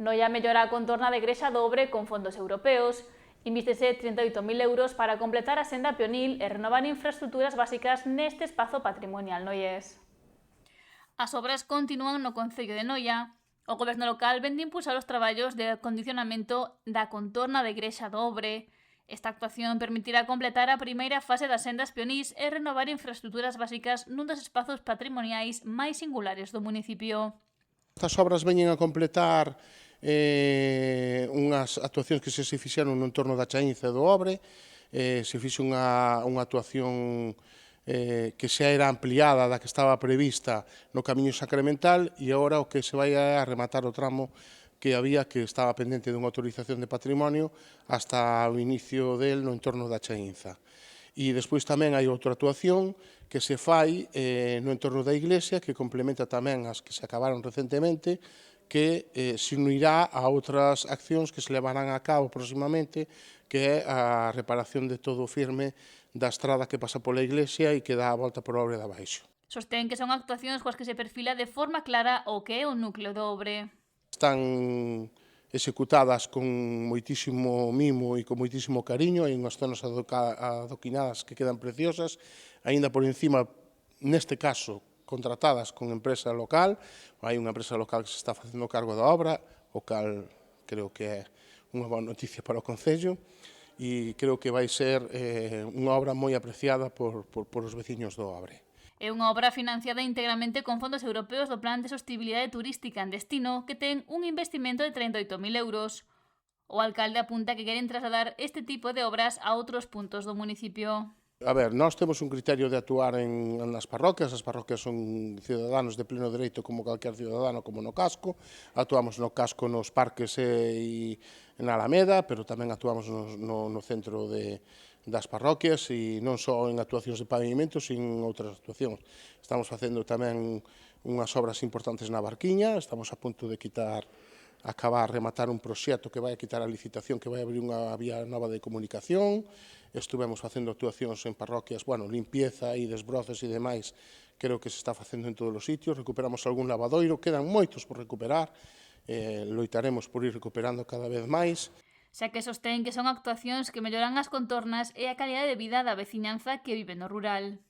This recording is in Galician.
Noia mellora a contorna da Igrexa do Obre con fondos europeos. Invístese 38.000 euros para completar a senda peonil e renovar infraestructuras básicas neste espazo patrimonial noies. As obras continúan no concello de Noia. O goberno local vende impulsar os traballos de acondicionamento da contorna da Igrexa do Obre. Esta actuación permitirá completar a primeira fase das sendas peonís e renovar infraestructuras básicas nun dos espazos patrimoniais máis singulares do municipio. Estas obras veñen a completar unhas actuacións que se fixeron no entorno da Chaínza e do Obre. Se fixe unha actuación que xa era ampliada da que estaba prevista no Camiño Sacramental e agora o que se vai a rematar o tramo que había que estaba pendente dunha autorización de patrimonio hasta o inicio del no entorno da Chaínza. E despois tamén hai outra actuación que se fai no entorno da iglesia, que complementa tamén as que se acabaron recentemente, que se unirá a outras accións que se levarán a cabo próximamente, que é a reparación de todo o firme da estrada que pasa pola iglesia e que dá a volta por Obre de Abaixo. Sostén que son actuacións coas que se perfila de forma clara o que é o núcleo do Obre. Están executadas con moitísimo mimo e con moitísimo cariño, hai unhas zonas adoquinadas que quedan preciosas, aínda por encima, neste caso, contratadas con empresa local, hai unha empresa local que se está facendo cargo da obra, o cal creo que é unha boa noticia para o Concello, e creo que vai ser unha obra moi apreciada por os veciños do Obre. É unha obra financiada integramente con fondos europeos do Plan de Sostibilidade Turística en Destino, que ten un investimento de 38.000 euros. O alcalde apunta que queren trasladar este tipo de obras a outros puntos do municipio. A ver, nós temos un criterio de actuar nas parroquias, as parroquias son ciudadanos de pleno dereito como calquer ciudadano, como no casco, actuamos no casco nos parques e na Alameda, pero tamén actuamos no centro das parroquias e non só en actuacións de pavimento, sin outras actuacións. Estamos facendo tamén unhas obras importantes na Barquiña, estamos a punto de acabar rematar un proxecto que vai a quitar a licitación, que vai abrir unha vía nova de comunicación. Estuvemos facendo actuacións en parroquias, limpieza e desbrozos e demais, creo que se está facendo en todos os sitios. Recuperamos algún lavadoiro, quedan moitos por recuperar, loitaremos por ir recuperando cada vez máis. Xa que sostén que son actuacións que melloran as contornas e a calidade de vida da veciñanza que vive no rural.